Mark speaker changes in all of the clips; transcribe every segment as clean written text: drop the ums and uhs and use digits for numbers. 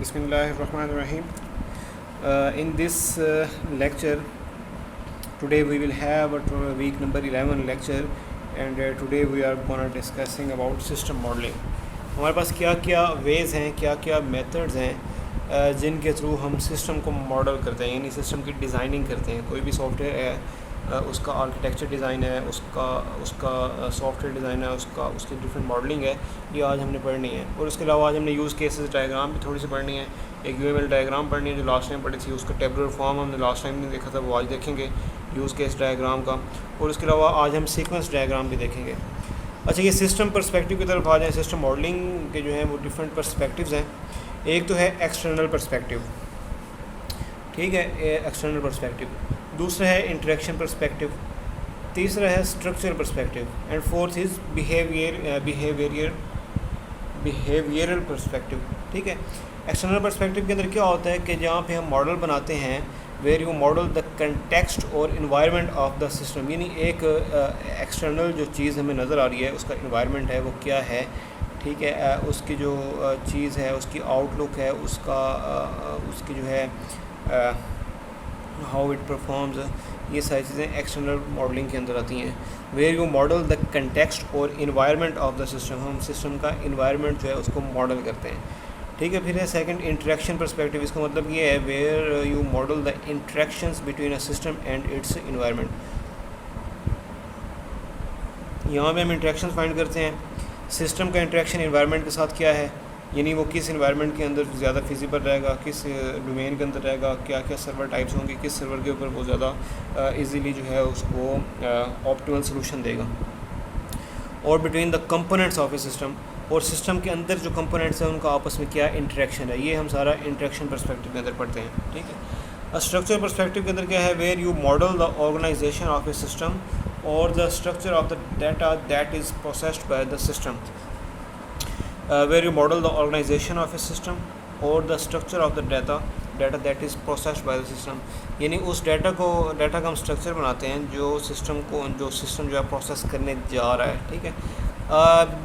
Speaker 1: Bismillahirrahmanirrahim. In this lecture, today we will have a week number 11 lecture, and today we are gonna discussing about system modeling. हमारे पास क्या क्या ways हैं, क्या क्या methods हैं जिनके थ्रू हम सिस्टम को मॉडल करते हैं, यानी सिस्टम की डिज़ाइनिंग करते हैं. कोई भी सॉफ्टवेयर है, उसका आर्किटेक्चर डिज़ाइन है, उसका सॉफ्टवेयर डिज़ाइन है, उसकी डिफरेंट मॉडलिंग है, ये आज हमने पढ़नी है. और उसके अलावा आज हमने यूज़ केसेस डायग्राम भी थोड़ी सी पढ़नी है. एक UML डायग्राम पढ़नी है जो लास्ट टाइम पढ़ी थी, उसका टेबुलर फॉर्म हमने लास्ट टाइम नहीं देखा था, वो आज देखेंगे यूज़ केस डायग्राम का. और उसके अलावा आज हम सीक्वेंस डायग्राम भी देखेंगे. अच्छा, ये सिस्टम पर्सपेक्टिव की तरफ आ जाए. सिस्टम मॉडलिंग के जो हैं वो डिफरेंट पर्सपेक्टिव्स हैं. एक तो है एक्सटर्नल पर्सपेक्टिव, ठीक है, एक्सटर्नल पर्सपेक्टिव. दूसरा है इंटरेक्शन पर्सपेक्टिव. तीसरा है structural perspective. And fourth is behavioural perspective. ठीक है. एक्सटर्नल पर्सपेक्टिव के अंदर क्या होता है कि जहाँ पे हम मॉडल बनाते हैं, where you model the context और इन्वायरमेंट ऑफ द सिस्टम, यानी एक एक्सटर्नल जो चीज़ हमें नज़र आ रही है, उसका इन्वायरमेंट है वो क्या है, ठीक है, उसकी जो चीज़ है, उसकी आउटलुक है, उसकी जो है हाउ इट परफॉर्म्स, ये सारी चीज़ें एक्सटर्नल मॉडलिंग के अंदर आती हैं. Where you model the context और इन्वायरमेंट ऑफ द सिस्टम, हम सिस्टम का इन्वायरमेंट जो है उसको मॉडल करते हैं. ठीक है. फिर है सेकंड इंटरेक्शन पर्सपेक्टिव. इसका मतलब ये है where you model the interactions between a system and its environment. यहाँ पे हम इंटरेक्शंस फाइंड करते हैं. सिस्टम का इंटरेक्शन इन्वायरमेंट के साथ क्या है, यानी वो किस इन्वायरमेंट के अंदर ज़्यादा फिजिबल रहेगा, किस डोमेन के अंदर रहेगा, क्या क्या सर्वर टाइप्स होंगे, किस सर्वर के ऊपर वो ज़्यादा इजीली जो है उसको ऑप्टिमल सोल्यूशन देगा. और between the components of a system, और सिस्टम के अंदर जो कंपोनेंट्स हैं उनका आपस में क्या इंटरेक्शन है, ये हम सारा इंटरेक्शन पर्सपेक्टिव के अंदर पढ़ते हैं. ठीक है. स्ट्रक्चर पर्सपेक्टिव के अंदर क्या है, where you model the organisation of a system और the structure of the data that is processed by the system. Where you model the organization of a system or the structure of the data that is processed by the system, यानी उस data का हम structure बनाते हैं जो system जो है process करने जा रहा है. ठीक है.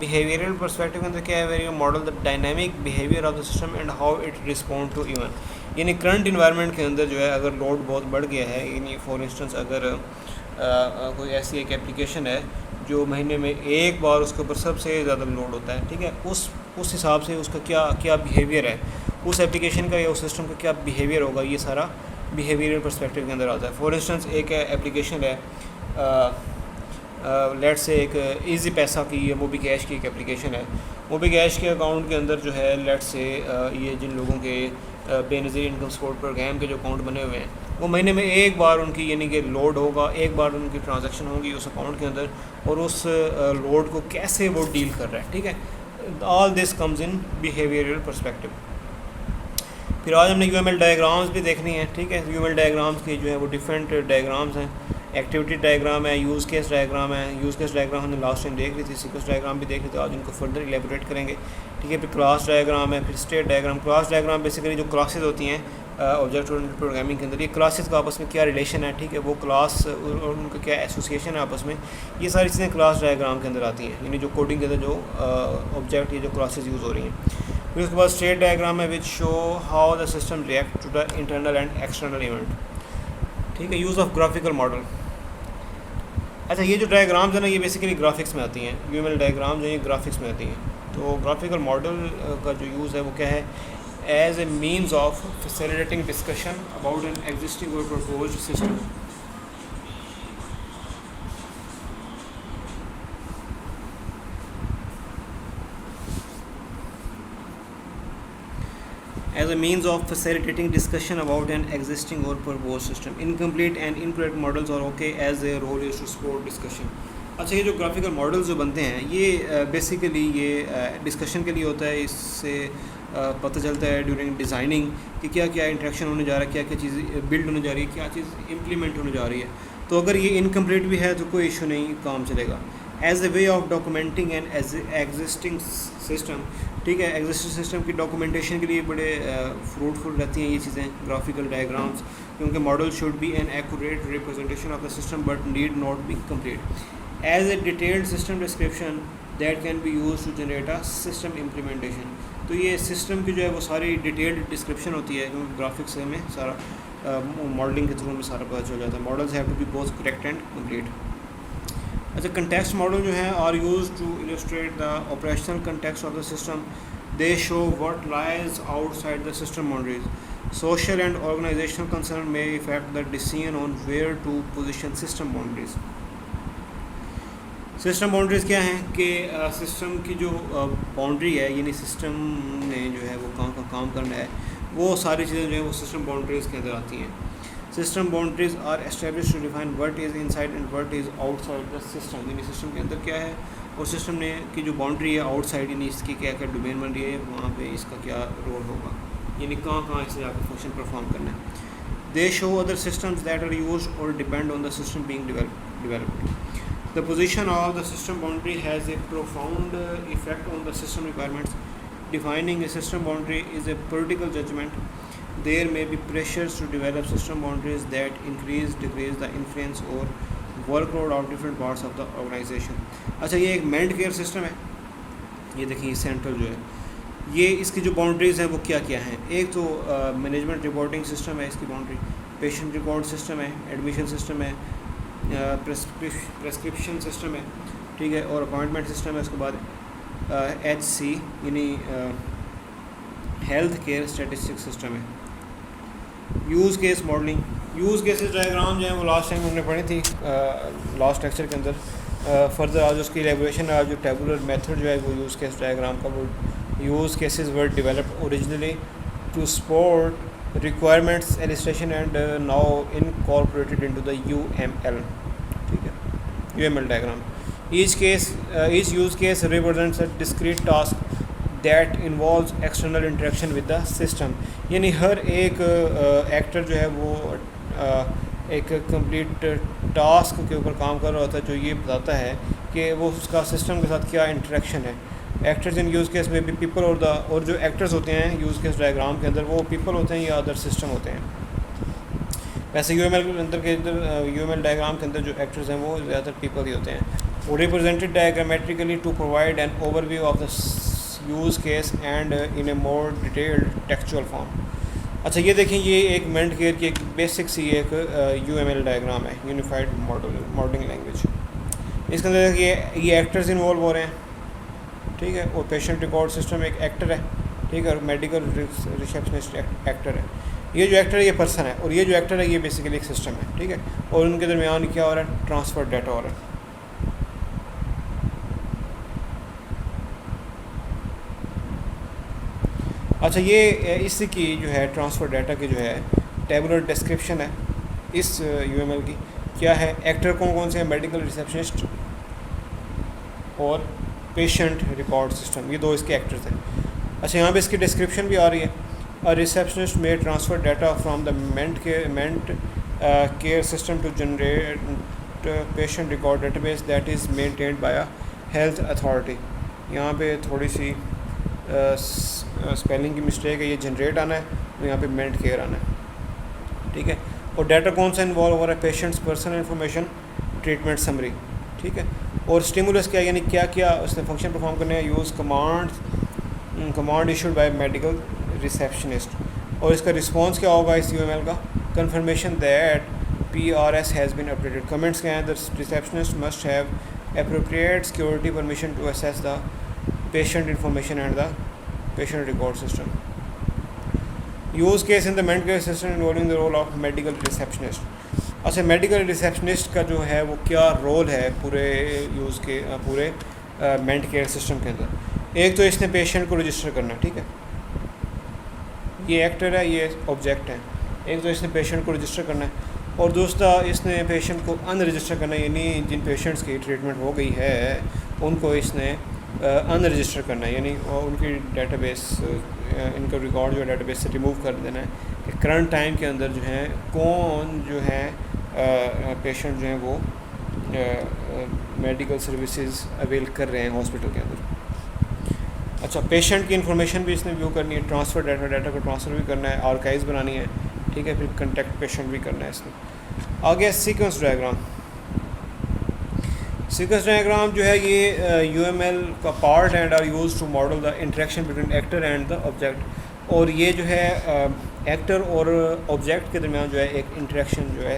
Speaker 1: बिहेवियरल पर्सपेक्टिव के अंदर क्या है, where you model the dynamic behaviour of the system and how it respond to event, यानी करंट इन्वायरमेंट के अंदर जो है अगर लोड बहुत बढ़ गया है, यानी फॉर इंस्टेंस अगर कोई ऐसी एक एप्लीकेशन है जो महीने में एक बार उसके ऊपर सबसे ज़्यादा लोड होता है, ठीक है, उस हिसाब से उसका क्या बिहेवियर है, उस एप्लीकेशन का या उस सिस्टम का क्या बिहेवियर होगा, ये सारा बिहेवियरल पर्सपेक्टिव के अंदर आता है. फॉर इंस्टेंस एक एप्लीकेशन है, लेट्स से एक इजी पैसा की या मोबी कैश की एक एप्लीकेशन है. मोबी कैश के अकाउंट के अंदर जो है लेट्स से ये जिन लोगों के बेनज़ीर इनकम सपोर्ट प्रोग्राम के जो अकाउंट बने हुए हैं, वो महीने में एक बार उनकी यानी कि लोड होगा, एक बार उनकी ट्रांजैक्शन होगी उस अकाउंट के अंदर, और उस लोड को कैसे वो डील कर रहा है. ठीक है. All this comes in behavioural perspective. फिर आज हमने UML डायग्राम्स भी देखनी है. ठीक है. UML डायग्राम्स की जो है वो डिफरेंट डायग्राम्स हैं. एक्टिविटी डायग्राम है, यूज़ केस डायग्राम है. यूज़ केस डायग्राम हमने लास्ट टाइम देख ली थी, सीक्वेंस डायग्राम भी देख ली थी, आज उनको फर्दर इलेबोरेट करेंगे. ठीक है. फिर क्लास डायग्राम है, फिर state diagram. Class diagram basically जो क्लासेस होती हैं ऑब्जेक्ट ओरिएंटेड प्रोग्रामिंग के अंदर, ये क्लासेस का आपस में क्या रिलेशन है, ठीक है, वो क्लास और उनका क्या एसोसिएशन है आपस में, ये सारी चीज़ें क्लास डायग्राम के अंदर आती हैं, यानी जो कोडिंग के अंदर जो ऑब्जेक्ट ये जो क्लासेस यूज़ हो रही हैं. फिर उसके बाद स्टेट डायग्राम है which show how the system react to the internal and external event. ठीक है. Use of graphical model. अच्छा, ये जो डायग्राम्स है ना, ये बेसिकली ग्राफिक्स में आती हैं. UML डायग्राम जो ये ग्राफिक्स में आती हैं. तो ग्राफिकल मॉडल का जो यूज़ है वो क्या है, as a means of facilitating discussion about an existing or proposed system. As a means of facilitating discussion about an existing or proposed system. Incomplete and incorrect models are okay as their role is to support discussion. अच्छा, ये जो graphical models जो बनते हैं ये basically ये discussion के लिए होता है. इससे पता चलता है ड्यूरिंग डिज़ाइनिंग कि क्या क्या इंटरेक्शन होने जा रहा है, क्या क्या चीज़ बिल्ड होने जा रही है, क्या चीज़ इम्प्लीमेंट होने जा रही है. तो अगर ये इनकम्प्लीट भी है तो कोई इशू नहीं, काम चलेगा. As a way of documenting an existing system. ठीक है. एग्जिस्टिंग सिस्टम की डॉक्यूमेंटेशन के लिए बड़े फ्रूटफुल रहती हैं ये चीज़ें, ग्राफिकल डायग्राम्स, क्योंकि model should be an accurate representation of the system but need not be complete. As a detailed system description that can be use to generate a system implementation. तो ये system की जो है वो सारी detailed description होती है, क्योंकि ग्राफिक्स में सारा मॉडलिंग के थ्रू में सारा पता चल जाता है। Models have to be both correct and complete. अच्छा, कंटेक्स्ट मॉडल जो है are use to illustrate the operational context of the system. They show what lies outside the system boundaries. Social and organizational concern may affect the decision on where to position system boundaries. System boundaries क्या हैं कि system की जो boundary है, यानी system ने जो है वो काम करना है, वो सारी चीज़ें जो है वो सिस्टम बाउंड्रीज़ के अंदर आती हैं। System boundaries are establish to define what is inside and what is outside the system. यानी सिस्टम के अंदर क्या है और सिस्टम ने की जो बाउंड्री है आउटसाइड, यानी इसकी क्या क्या डोमेन बन रही है, वहाँ पे इसका क्या रोल होगा, यानी कहाँ इससे जाकर फंक्शन परफॉर्म करना है। They show other systems that are used or depend on the system being developed. The position of the system boundary has a profound effect on the system requirements. Defining a system boundary is a political judgement. There may be pressures to develop system boundaries that decrease the influence or workload of different parts of the organisation. अच्छा, ये एक मेंट care system है। ये देखिए central जो है, ये इसकी जो बाउंड्रीज़ हैं वो क्या क्या हैं। एक तो मैनेजमेंट रिपोर्टिंग सिस्टम है, इसकी बाउंड्री पेशेंट रिकॉर्ड सिस्टम है, एडमिशन सिस्टम है, प्रेस्क्रिप्शन सिस्टम है, ठीक है, और अपॉइंटमेंट सिस्टम है। उसके बाद HC यानी हेल्थ केयर स्टैटिस्टिक्स सिस्टम है। Use case modelling, use cases diagram जो है वो लास्ट टाइम हमने पढ़ी थी लास्ट लेक्चर के अंदर। फर्दर आज उसकी एलेबोरेशन आज जो टेबुलर मेथड जो है वो यूज़ केस डायग्राम का, वो use cases were developed originally to support requirements illustration and now incorporated into the UML, ठीक है, UML diagram. Each use case represents a discrete task that involves external interaction with the system. यानी हर एक actor जो है वो एक complete task के ऊपर काम कर रहा होता है, जो ये बताता है कि वो उसका सिस्टम के साथ क्या इंटरेक्शन है। एक्टर्स इन यूज़ केस में भी पीपल और जो एक्टर्स होते हैं यूज़ केस डायग्राम के अंदर वो पीपल होते हैं या अदर सिस्टम होते हैं। वैसे यूएमएल डायग्राम के अंदर जो एक्टर्स हैं वो ज़्यादातर पीपल ही होते हैं। वो represented diagrammatically to provide an overview of the use case and in a more detailed textual form. अच्छा, ये देखें, ये एक मेंट केयर की एक बेसिक सी एक यूएमएल डायग्राम है, यूनिफाइड मॉडलिंग लैंग्वेज। इसके अंदर ये एक्टर्स इन्वॉल्व हो रहे हैं, ठीक है, और पेशेंट रिकॉर्ड सिस्टम एक एक्टर है, ठीक है, और मेडिकल रिसेप्शनिस्ट एक्टर है। ये जो एक्टर है ये पर्सन है, और ये जो एक्टर है ये बेसिकली एक सिस्टम है, ठीक है, और उनके दरमियान क्या हो रहा है, ट्रांसफ़र डाटा हो रहा है। अच्छा, ये इसकी जो है ट्रांसफ़र डाटा की जो है टेबुलर डिस्क्रिप्शन है इस यूएमएल की। क्या है, एक्टर कौन से हैं, मेडिकल रिसेप्शनिस्ट और पेशेंट रिकॉर्ड सिस्टम, ये दो इसके एक्टर्स हैं। अच्छा, यहाँ पे इसकी डिस्क्रिप्शन भी आ रही है। A receptionist may transfer data from the Mentcare system to generate patient record database that is maintained by a health authority. यहाँ पे थोड़ी सी स्पेलिंग की मिस्टेक है, ये जनरेट आना है और यहाँ पे मेंट केयर आना है, ठीक है। और डाटा कौन सा इन्वॉल्व हो रहा है, patients personal information, treatment summary, ठीक है। और स्टिमुलस क्या, यानी क्या क्या उसने फंक्शन परफॉर्म करने हैं, use command issued by medical receptionist. और इसका रिस्पांस क्या होगा इस यूएमएल का, confirmation that PRS has been updated. Comments क्या हैं, the receptionist must have appropriate security permission to access the patient information and the patient record system. Use case in the Mentcare system involving the role of medical receptionist. अच्छा, medical receptionist का जो है वो क्या role है पूरे मेंट care system के अंदर। एक तो इसने पेशेंट को रजिस्टर करना, ठीक है, ये एक्टर है, ये ऑब्जेक्ट है। एक तो इसने पेशेंट को रजिस्टर करना है और दूसरा इसने पेशेंट को अनरजिस्टर करना है, यानी जिन पेशेंट्स की ट्रीटमेंट हो गई है उनको इसने अनरजिस्टर करना है, यानी उनकी डेटाबेस इनका रिकॉर्ड जो डेटाबेस से रिमूव कर देना है कि करंट टाइम के अंदर जो है कौन जो है पेशेंट जो हैं वो मेडिकल सर्विसेज अवेल कर रहे हैं हॉस्पिटल के अंदर। अच्छा, पेशेंट की इन्फॉर्मेशन भी इसने व्यू करनी है, ट्रांसफ़र डाटा को ट्रांसफ़र भी करना है, आर्काइव्स बनानी है, ठीक है, फिर कंटेक्ट पेशेंट भी करना है इसमें। आगे सीक्वेंस डायग्राम। सीक्वेंस डायग्राम जो है ये यूएमएल का part and are use to model the interaction between actor and the object. और ये जो है एक्टर और ऑब्जेक्ट के दरमियान जो है एक इंटरेक्शन जो है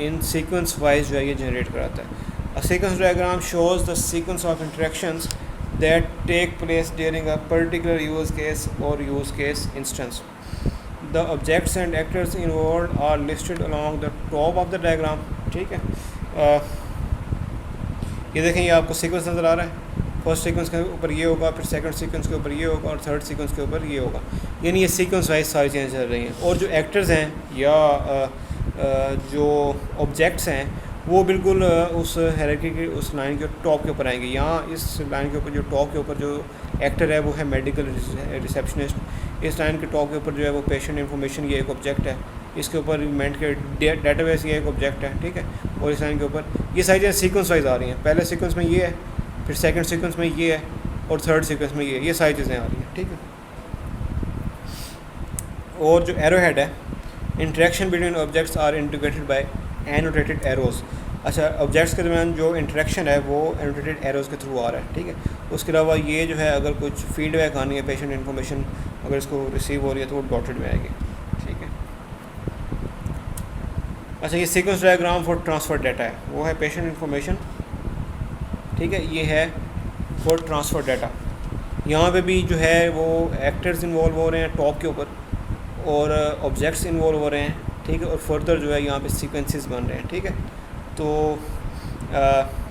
Speaker 1: इन सीक्वेंस वाइज जो है ये जनरेट कराता है। A sequence diagram shows the sequence of interactions that take place during a particular use case or use case instance. The objects and actors involve are listed along the top of the diagram. ठीक है, ये देखें, ये आपको sequence नज़र आ रहा है। First sequence के ऊपर ये होगा, फिर सेकंड सीक्वेंस के ऊपर ये होगा और थर्ड सीक्वेंस के ऊपर ये होगा, यानी ये सीक्वेंस वाइज सारी चीज़ें चल रही हैं। और जो एक्टर्स हैं या जो ऑब्जेक्ट्स हैं वो बिल्कुल उस हायरार्की के उस लाइन के टॉप के ऊपर आएंगे। यहाँ इस लाइन के ऊपर जो टॉप के ऊपर जो एक्टर है वो है मेडिकल रिसेप्शनिस्ट। इस लाइन के टॉप के ऊपर जो है वो पेशेंट इंफॉर्मेशन, ये एक ऑब्जेक्ट है। इसके ऊपर मेंट के डेटाबेस, ये एक ऑब्जेक्ट है। ठीक है, और इस लाइन के ऊपर ये सारी चीज़ें सीक्वेंस वाइज आ रही हैं। पहले सीक्वेंस में ये है, फिर सेकंड सीक्वेंस में ये है और थर्ड सीक्वेंस में ये सारी चीज़ें आ रही हैं। ठीक है, और जो एरो हेड है, interaction between objects are indicated by annotated arrows. अच्छा, ऑब्जेक्ट्स के दरमियान जो इंटरेक्शन है वो एनोटेटेड एरोज़ के थ्रू आ रहा है। ठीक है, उसके अलावा ये जो है अगर कुछ फीडबैक आनी है, पेशेंट इन्फॉर्मेशन अगर इसको रिसीव हो रही है तो वो डॉटेड में आएगी। ठीक है, अच्छा, ये sequence diagram for transfer data है, वो है पेशेंट इन्फॉर्मेशन। ठीक है, ये है फॉर ट्रांसफ़र डाटा। यहाँ पे भी जो है वो एक्टर्स इन्वॉल्व हो रहे हैं टॉप के ऊपर और ऑब्जेक्ट्स इन्वॉल्व हो रहे हैं। ठीक है, और फर्दर जो है यहाँ पे सीक्वेंसेस बन रहे हैं। ठीक है, तो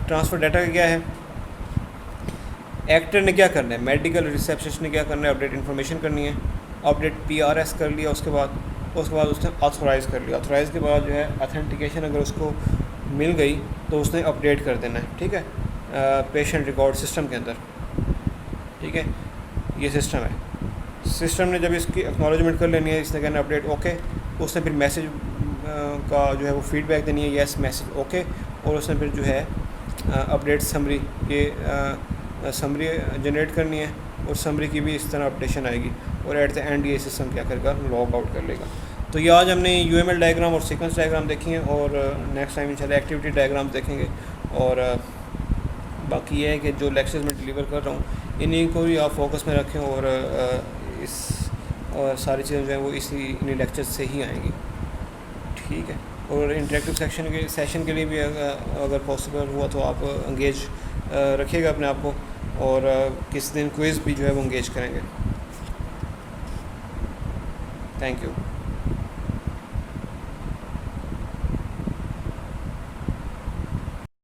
Speaker 1: ट्रांसफ़र डाटा का क्या है, एक्टर ने क्या करना है, मेडिकल रिसेप्शनिस्ट ने क्या करना है, अपडेट इन्फॉर्मेशन करनी है। अपडेट PRS कर लिया, उसके बाद उसने ऑथोराइज़ कर लिया। ऑथोराइज़ के बाद जो है ऑथेंटिकेशन अगर उसको मिल गई तो उसने अपडेट कर देना है। ठीक है, पेशेंट रिकॉर्ड सिस्टम के अंदर। ठीक है, ये सिस्टम है। सिस्टम ने जब इसकी एक्नॉलेजमेंट कर लेनी है, इसने कहना अपडेट ओके, उसने फिर मैसेज का जो है वो फीडबैक देनी है, येस मैसेज ओके, और उसने फिर जो है अपडेट समरी ये समरी जनरेट करनी है और समरी की भी इस तरह अपडेशन आएगी और एट द एंड ये सिस्टम क्या करेगा, लॉग आउट कर लेगा। तो ये आज हमने UML डायग्राम और सीक्वेंस डायग्राम देखी हैं और नेक्स्ट टाइम इंशाल्लाह एक्टिविटी डायग्राम देखेंगे। और बाकी ये है कि जो लेक्चर्स मैं डिलीवर कर रहा हूँ इन्हीं को भी आप फोकस में रखें और इस सारी चीज़ें जो है वो इन्हीं लेक्चर्स से ही आएंगी। ठीक है, और इंटरेक्टिव सेशन के लिए भी अगर पॉसिबल हुआ तो आप इंगेज रखिएगा अपने आप को, और किस दिन क्विज़ भी जो है वो इंगेज करेंगे। Thank you.